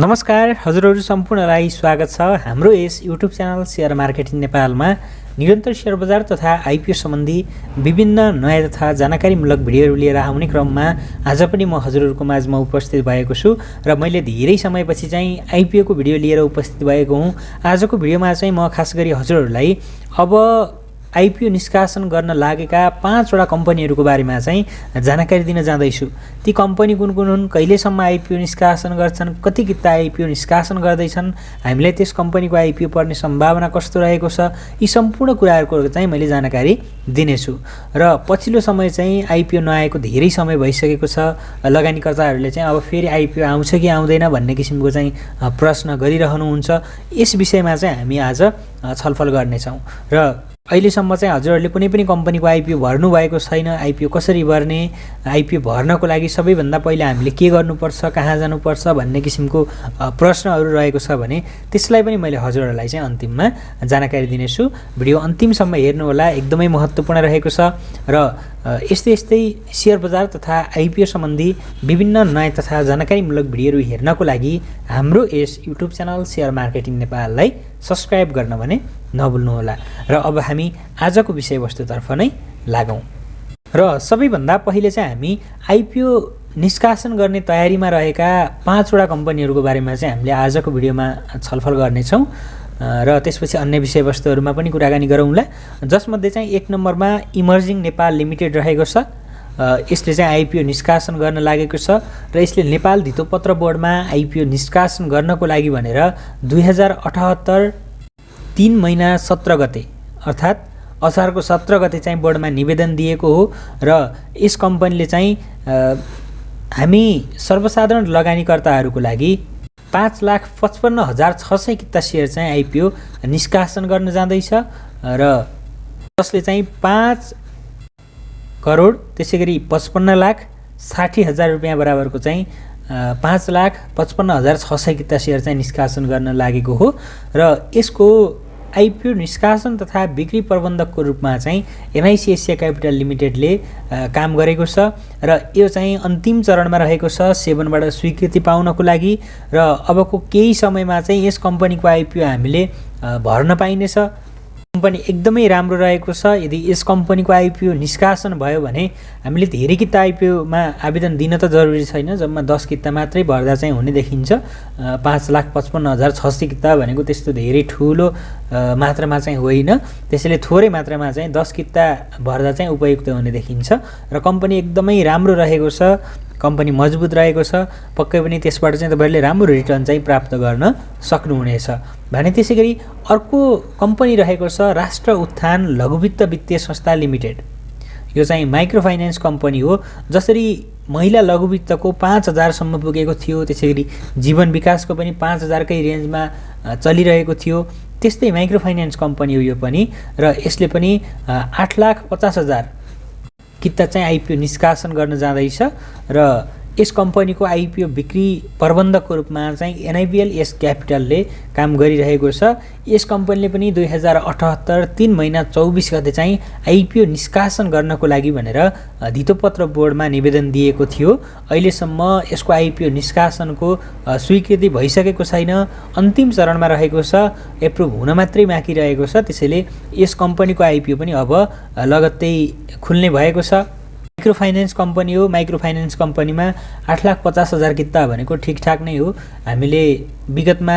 नमस्कार हजुरहरू सम्पूर्णलाई स्वागत छ हाम्रो यस युट्युब च्यानल शेयर मार्केटिङ नेपालमा निरन्तर शेयर बजार तथा आइपिओ सम्बन्धी विभिन्न नयाँ तथा जानकारीमूलक भिडियोहरू लिएर आउने क्रममा आज पनि म हजुरहरूको माझमा उपस्थित भएको छु र मैले धेरै समयपछि चाहिँ आइपिओ को भिडियो लिएर उपस्थित भएको हुँ। आजको भिडियोमा चाहिँ म खास गरी हजुरहरूलाई अब आइपिओ निष्कासन गर्न लागेका 5 वटा कम्पनीहरूको बारेमा चाहिँ जानकारी दिन जाँदैछु। ती कम्पनी कुन कुन हुन्, कहिलेसम्म आइपिओ निष्कासन गर्छन्, कति किता आइपिओ निष्कासन गर्दैछन्, हामीलाई त्यस कम्पनीको आइपिओ पर्ने सम्भावना कस्तो रहेको छ, यी सम्पूर्ण कुराहरूको चाहिँ मैले जानकारी दिनेछु। र पछिल्लो समय चाहिँ आइपिओ नआएको धेरै समय भइसकेको छ। लगानीकर्ताहरूले चाहिँ अब फेरि आइपिओ आउँछ कि आउँदैन भन्ने किसिमको चाहिँ प्रश्न गरिरहनुहुन्छ। यस विषयमा चाहिँ हामी आज छलफल गर्नेछौँ। र अहिलेसम्म चाहिँ हजुरहरूले कुनै पनि कम्पनीको आइपिओ भर्नु भएको छैन, आइपिओ कसरी भर्ने, आइपिओ भर्नको लागि सबैभन्दा पहिला हामीले के गर्नुपर्छ, कहाँ जानुपर्छ भन्ने किसिमको प्रश्नहरू रहेको छ भने त्यसलाई पनि मैले हजुरहरूलाई चाहिँ अन्तिममा जानकारी दिनेछु। भिडियो अन्तिमसम्म हेर्नुहोला, एकदमै महत्त्वपूर्ण रहेको छ। र यस्तै यस्तै शेयर बजार तथा आइपिओ सम्बन्धी विभिन्न नयाँ तथा जानकारीमूलक भिडियोहरू हेर्नको लागि हाम्रो यस युट्युब च्यानल शेयर मार्केटिङ नेपाललाई सब्स्क्राइब गर्न भने नभुल्नुहोला। र अब हामी आजको विषयवस्तुतर्फ नै लागौँ। र सबैभन्दा पहिले चाहिँ हामी आइपिओ निष्कासन गर्ने तयारीमा रहेका 5 वटा कम्पनीहरूको बारेमा चाहिँ हामीले आजको भिडियोमा छलफल गर्नेछौँ। र त्यसपछि अन्य विषयवस्तुहरूमा पनि कुराकानी गरौँला। जसमध्ये चाहिँ 1 नम्बरमा इमर्जिङ नेपाल लिमिटेड रहेको छ। यसले चाहिँ आइपिओ निष्कासन गर्न लागेको छ र यसले नेपाल धितोपत्र बोर्डमा आइपिओ निष्कासन गर्नको लागि भनेर 2078 3 महिना 17 गते अर्थात् असारको 17 गते चाहिँ बोर्डमा निवेदन दिएको हो। र यस कम्पनीले चाहिँ हामी सर्वसाधारण लगानीकर्ताहरूको लागि 5,55,600 किता शेयर चाहिँ आइपिओ निष्कासन गर्न जाँदैछ। र जसले चाहिँ 5 करोड त्यसै गरी 55,60,000 रुपियाँ बराबरको चाहिँ 5,55,600 किता शेयर चाहिँ निष्कासन गर्न लागेको हो। र यसको आइपिओ निष्कासन तथा बिक्री प्रबन्धकको रूपमा चाहिँ एनआइसी एसिया क्यापिटल लिमिटेडले काम गरेको छ। र यो चाहिँ अन्तिम चरणमा रहेको छ 7 बाट स्वीकृति पाउनको लागि। र अबको केही समयमा चाहिँ यस कम्पनीको आइपिओ हामीले भर्न पाइनेछ। कम्पनी एकदमै राम्रो रहेको छ। यदि यस कम्पनीको आइपिओ निष्कासन भयो भने हामीले धेरै किता आइपिओमा आवेदन दिन त जरुरी छैन, जम्मा 10 किता मात्रै भर्दा चाहिँ हुने देखिन्छ। 5,55,600 किता भनेको त्यस्तो धेरै ठुलो मात्रामा चाहिँ होइन। त्यसैले थोरै मात्रामा चाहिँ 10 किता भर्दा चाहिँ उपयुक्त हुने देखिन्छ। र कम्पनी एकदमै राम्रो रहेको छ, कम्पनी मजबुत रहेको छ। पक्कै पनि त्यसबाट चाहिँ तपाईहरुले राम्रो रिटर्न चाहिँ प्राप्त गर्न सक्नुहुनेछ भने। त्यसै गरी अर्को कम्पनी रहेको छ राष्ट्र उत्थान लघुवित्त वित्तीय संस्था लिमिटेड। यो चाहिँ माइक्रो फाइनान्स कम्पनी हो। जसरी महिला लघुवित्तको 5,000 सम्म पुगेको थियो, त्यसै गरी जीवन विकासको पनि 5,000 कै रेन्जमा चलिरहेको थियो, त्यस्तै माइक्रो फाइनान्स कम्पनी हो यो पनि। र यसले पनि 8,50,000 किता चाहिँ आइपिओ निष्कासन गर्न जाँदैछ। र यस कम्पनीको आइपिओ बिक्री प्रबन्धकको रूपमा चाहिँ एनआइबिएल एस क्यापिटलले काम गरिरहेको छ। यस कम्पनीले पनि 2078 3 महिना 24 गते चाहिँ आइपिओ निष्कासन गर्नको लागि भनेर धितोपत्र बोर्डमा निवेदन दिएको थियो। अहिलेसम्म यसको आइपिओ निष्कासनको स्वीकृति भइसकेको छैन, अन्तिम चरणमा रहेको छ, एप्रुभ हुन मात्रै बाँकी रहेको छ। त्यसैले यस कम्पनीको आइपिओ पनि अब लगत्तै खुल्ने भएको छ। माइक्रो फाइनान्स कम्पनी हो। माइक्रो फाइनान्स कम्पनीमा 8,50,000 किता भनेको ठिकठाक नै हो। हामीले विगतमा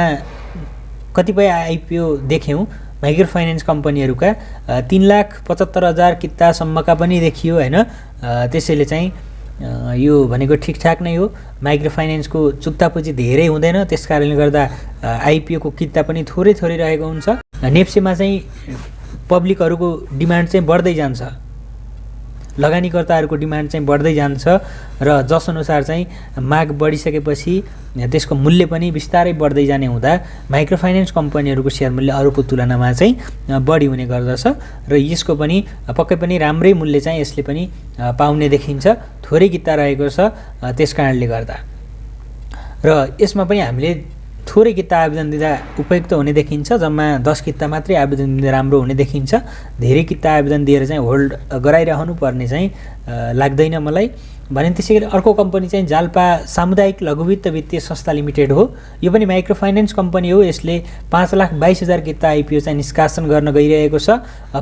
कतिपय आइपिओ देख्यौँ माइक्रो फाइनान्स कम्पनीहरूका 3,75,000 कितासम्मका पनि देखियो होइन। त्यसैले चाहिँ यो भनेको ठिकठाक नै हो। माइक्रो फाइनान्सको चुक्ता पुँजी धेरै हुँदैन, त्यस कारणले गर्दा आइपिओ को किता पनि थोरै थोरै रहेको हुन्छ। नेप्सेमा चाहिँ पब्लिकहरूको डिमान्ड चाहिँ बढ्दै जान्छ, लगानीकर्ताहरूको डिमान्ड चाहिँ बढ्दै जान्छ। र जसअनुसार चाहिँ माग बढिसकेपछि त्यसको मूल्य पनि बिस्तारै बढ्दै जाने हुँदा माइक्रो फाइनान्स कम्पनीहरूको शेयर मूल्य अरूको तुलनामा चाहिँ बढी हुने गर्दछ। र यसको पनि पक्कै पनि राम्रै मूल्य चाहिँ यसले पनि पाउने देखिन्छ। थोरै किता रहेको छ त्यस कारणले गर्दा। र यसमा पनि हामीले थोरै किता आवेदन दिँदा उपयुक्त हुने देखिन्छ। जम्मा 10 किता मात्रै आवेदन दिँदा राम्रो हुने देखिन्छ। धेरै किता आवेदन दिएर चाहिँ होल्ड गराइरहनु पर्ने चाहिँ लाग्दैन मलाई। भने त्यसैगरी अर्को कम्पनी चाहिँ जाल्पा सामुदायिक लघुवित्त वित्तीय संस्था लिमिटेड हो। यो पनि माइक्रो फाइनेन्स कम्पनी हो। यसले 5,22,000 किता आइपिओ चाहिँ निष्कासन गर्न गइरहेको छ।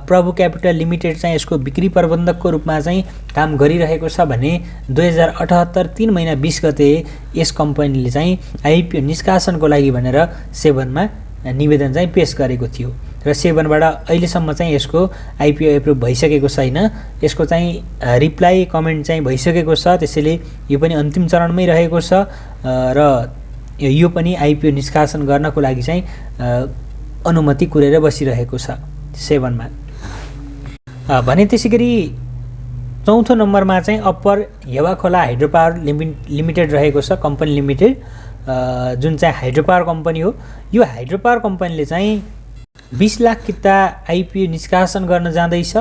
प्रभु क्यापिटल लिमिटेड चाहिँ यसको बिक्री प्रबन्धकको रूपमा चाहिँ काम गरिरहेको छ भने 2078 3 महिना 20 गते यस कम्पनीले चाहिँ आइपिओ निष्कासनको लागि भनेर सेभनमा निवेदन चाहिँ पेश गरेको थियो र सेभनबाट अहिलेसम्म चाहिँ यसको आइपिओ एप्रुभ भइसकेको छैन। यसको चाहिँ रिप्लाई कमेन्ट चाहिँ भइसकेको छ। त्यसैले यो पनि अन्तिम चरणमै रहेको छ र यो पनि आइपिओ निष्कासन गर्नको लागि चाहिँ अनुमति कुरेर बसिरहेको छ सेभनमा। भने त्यसैगरी चौथो नम्बरमा चाहिँ अप्पर हेवाखोला हाइड्रो पावर लिमिटेड रहेको छ, कम्पनी लिमिटेड, जुन चाहिँ हाइड्रो पावर कम्पनी हो। यो हाइड्रो पावर कम्पनीले चाहिँ 20 लाख किता आइपिओ निष्कासन गर्न जाँदैछ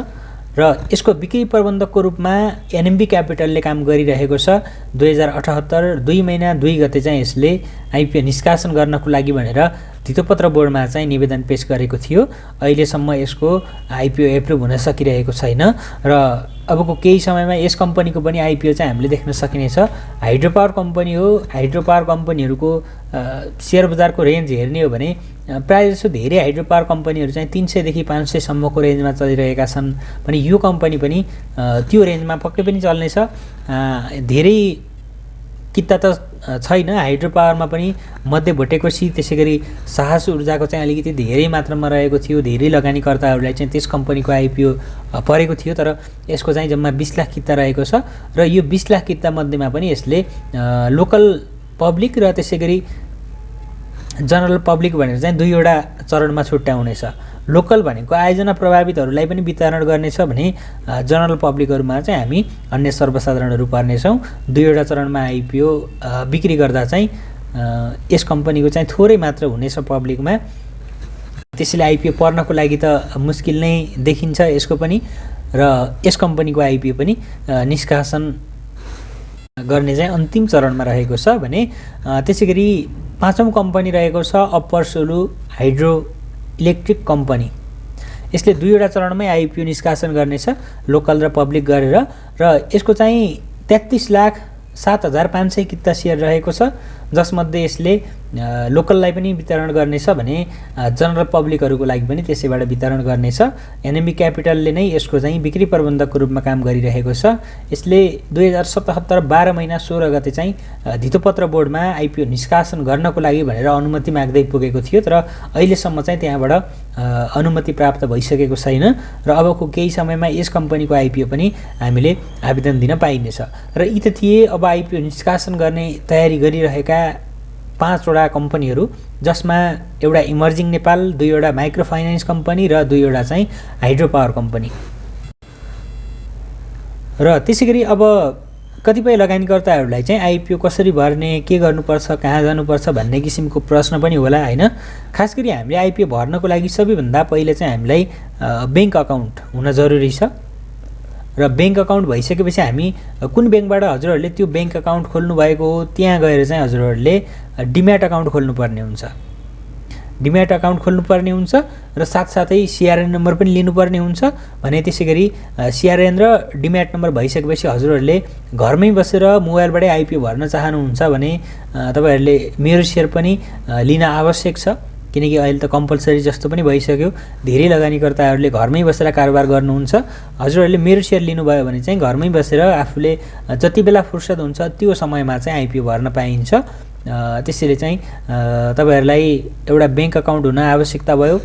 र यसको बिक्री प्रबन्धकको रूपमा एनएमबी क्यापिटलले काम गरिरहेको छ। 2078 2 महिना 2 गते चाहिँ यसले आइपिओ निष्कासन गर्नको लागि भनेर धितोपत्र बोर्डमा चाहिँ निवेदन पेश गरेको थियो। अहिलेसम्म यसको आइपिओ एप्रुभ हुन सकिरहेको छैन र अबको केही समयमा यस कम्पनीको पनि आइपिओ चाहिँ हामीले देख्न सकिनेछ। हाइड्रो पावर कम्पनी हो। हाइड्रो पावर कम्पनीहरूको सेयर बजारको रेन्ज हेर्ने हो भने प्रायः जसो धेरै हाइड्रो पावर कम्पनीहरू चाहिँ 300 देखि 500 सम्मको रेन्जमा चलिरहेका छन् भने यो कम्पनी पनि त्यो रेन्जमा पक्कै पनि चल्नेछ। धेरै किता त छैन हाइड्रो पावरमा पनि मध्य भोटेकोसी त्यसैगरी साहस ऊर्जाको चाहिँ अलिकति धेरै मात्रामा रहेको थियो। धेरै लगानीकर्ताहरूलाई चाहिँ त्यस कम्पनीको आइपिओ परेको थियो तर यसको चाहिँ जम्मा 20 लाख किता रहेको छ र यो 20 लाख किता मध्येमा पनि यसले लोकल पब्लिक र त्यसैगरी जनरल पब्लिक भनेर चाहिँ दुईवटा चरणमा छुट्याउनेछ। लोकल भनेको आयोजना प्रभावितहरूलाई पनि वितरण गर्नेछ भने जनरल पब्लिकहरूमा चाहिँ हामी अन्य सर्वसाधारणहरू पर्नेछौँ। दुईवटा चरणमा आइपिओ बिक्री गर्दा चाहिँ यस कम्पनीको चाहिँ थोरै मात्र हुनेछ पब्लिकमा। त्यसैले आइपिओ पर्नको लागि त मुस्किल नै देखिन्छ यसको पनि र यस कम्पनीको आइपिओ पनि निष्कासन गर्ने चाहिँ अन्तिम चरणमा रहेको छ भने त्यसैगरी पाँचौं कम्पनी रहेको छ upper Solu hydro electric company. यसले दुईवटा चरणमै आइपिओ निष्कासन गर्नेछ लोकल र पब्लिक गरेर र यसको चाहिँ 33,07,500 किता सेयर रहेको छ जसमध्ये यसले लोकललाई पनि वितरण गर्नेछ भने जनरल पब्लिकहरूको लागि पनि त्यसैबाट वितरण गर्नेछ। एनएमबी क्यापिटलले नै यसको चाहिँ बिक्री प्रबन्धकको रूपमा काम गरिरहेको छ। यसले 2077 12 महिना 16 गते चाहिँ धितोपत्र बोर्डमा आइपिओ निष्कासन गर्नको लागि भनेर अनुमति माग्दै पुगेको थियो तर अहिलेसम्म चाहिँ त्यहाँबाट अनुमति प्राप्त भइसकेको छैन र अबको केही समयमा यस कम्पनीको आइपिओ पनि हामीले आवेदन दिन पाइनेछ। र यी त थिए अब आइपिओ निष्कासन गर्ने तयारी गरिरहेका 5 वटा कम्पनीहरू जसमा एउटा इमर्जिङ नेपाल, 2वटा माइक्रो फाइनेन्स कम्पनी र 2वटा चाहिँ हाइड्रो पावर कम्पनी। र त्यसैगरी अब कतिपय लगानीकर्ताहरूलाई चाहिँ आइपिओ कसरी भर्ने, के गर्नुपर्छ, कहाँ जानुपर्छ भन्ने किसिमको प्रश्न पनि होला हैन। खास गरी हामीले आइपिओ भर्नको लागि सबैभन्दा पहिले चाहिँ हामीलाई बैंक अकाउन्ट हुन जरुरी छ र बैंक अकाउन्ट भइसकेपछि हामी कुन बैंकबाट हजुरहरूले त्यो बैंक अकाउन्ट खोल्नु भएको हो त्यहाँ गएर चाहिँ हजुरहरूले डिम्याट अकाउन्ट खोल्नुपर्ने हुन्छ। डिम्याट अकाउन्ट खोल्नुपर्ने हुन्छ र साथसाथै सिआरएन नम्बर पनि लिनुपर्ने हुन्छ भने त्यसैगरी सिआरएन र डिम्याट नम्बर भइसकेपछि हजुरहरूले घरमै बसेर मोबाइलबाटै आइपिओ भर्न चाहनुहुन्छ भने तपाईहरुले मेरो सेयर पनि लिन आवश्यक छ किनकि अहिले त कम्पलसरी जस्तो पनि भइसक्यो। धेरै लगानीकर्ताहरूले घरमै बसेर कारोबार गर्नुहुन्छ। हजुरहरूले मेरो सेयर लिनुभयो भने चाहिँ घरमै बसेर आफूले जति बेला फुर्सद हुन्छ त्यो समयमा चाहिँ आइपिओ भर्न पाइन्छ। त्यसैले चाहिँ तपाईहरुलाई एउटा बैंक अकाउन्ट हुन आवश्यकता भयो,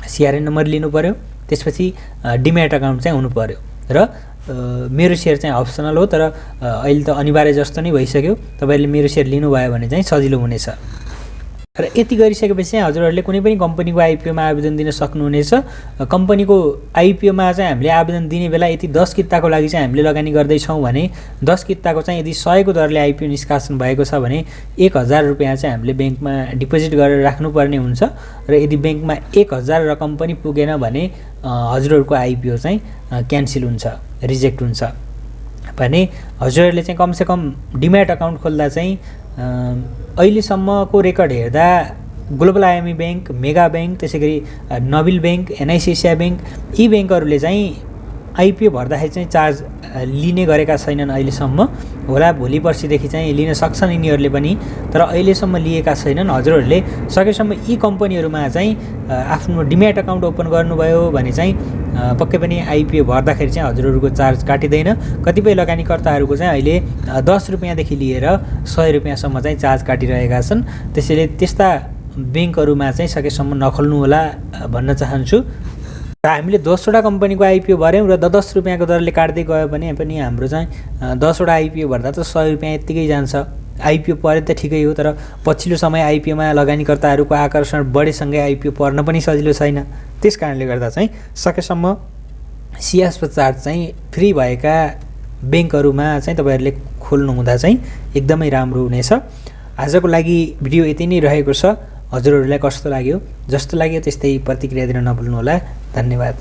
सिआरएन नम्बर लिनु पर्यो, त्यसपछि डिम्याट अकाउन्ट चाहिँ हुनु पर्यो र मेरो सेयर चाहिँ अप्सनल हो तर अहिले त अनिवार्य जस्तो नै भइसक्यो। तपाईहरुले मेरो सेयर लिनुभयो भने चाहिँ सजिलो हुनेछ। र यति गरिसकेपछि चाहिँ हजुरहरूले कुनै पनि कम्पनीको आइपिओमा आवेदन दिन सक्नुहुनेछ। कम्पनीको आइपिओमा चाहिँ हामीले आवेदन दिने बेला यदि 10 किताको लागि चाहिँ हामीले लगानी गर्दैछौँ भने 10 किताको चाहिँ यदि 100 को दरले आइपिओ निष्कासन भएको छ भने 1000 रुपैयाँ चाहिँ हामीले बैंकमा डिपोजिट गरेर राख्नुपर्ने हुन्छ र यदि बैंकमा 1000 रकम पनि पुगेन भने हजुरहरूको आइपिओ चाहिँ क्यान्सल हुन्छ, रिजेक्ट हुन्छ। भने हजुरहरूले चाहिँ कमसेकम डिम्याट अकाउन्ट खोल्दा चाहिँ अहिलेसम्मको रेकर्ड हेर्दा global IME bank, mega bank, त्यसैगरी नबिल बैंक, एनआइसिआइसिआई बैंक यी बैंकहरूले चाहिँ आइपिओ भर्दाखेरि चाहिँ चार्ज लिने गरेका छैनन् अहिलेसम्म, होला भोलि पर्सिदेखि चाहिँ लिन सक्छन् यिनीहरूले पनि, तर अहिलेसम्म लिएका छैनन्। हजुरहरूले सकेसम्म यी कम्पनीहरूमा चाहिँ आफ्नो डिम्याट अकाउन्ट ओपन गर्नुभयो भने चाहिँ पक्कै पनि आइपिओ भर्दाखेरि चाहिँ हजुरहरूको चार्ज काटिँदैन। कतिपय लगानीकर्ताहरूको चाहिँ अहिले 10 रुपियाँदेखि लिएर 100 रुपियाँसम्म चाहिँ चार्ज काटिरहेका छन्। त्यसैले त्यस्ता ब्याङ्कहरूमा चाहिँ सकेसम्म नखोल्नु होला भन्न चाहन्छु। र हामीले 10वटा कम्पनीको आइपिओ भर्यौँ र 10 रुपियाँको दरले काट्दै गयो भने पनि हाम्रो चाहिँ 10वटा आइपिओ भर्दा त 100 रुपियाँ यत्तिकै जान्छ। आइपिओ परे त ठिकै हो, तर पछिल्लो समय आइपिओमा लगानीकर्ताहरूको आकर्षण बढेसँगै आइपिओ पर्न पनि सजिलो छैन। त्यस कारणले गर्दा चाहिँ सकेसम्म सिआसपा चार्ज चाहिँ फ्री भएका ब्याङ्कहरूमा चाहिँ तपाईँहरूले खोल्नु हुँदा चाहिँ एकदमै राम्रो हुनेछ। आजको लागि भिडियो यति नै रहेको छ। हजुरहरूलाई कस्तो लाग्यो, जस्तो लाग्यो त्यस्तै प्रतिक्रिया दिन नभुल्नुहोला। धन्यवाद।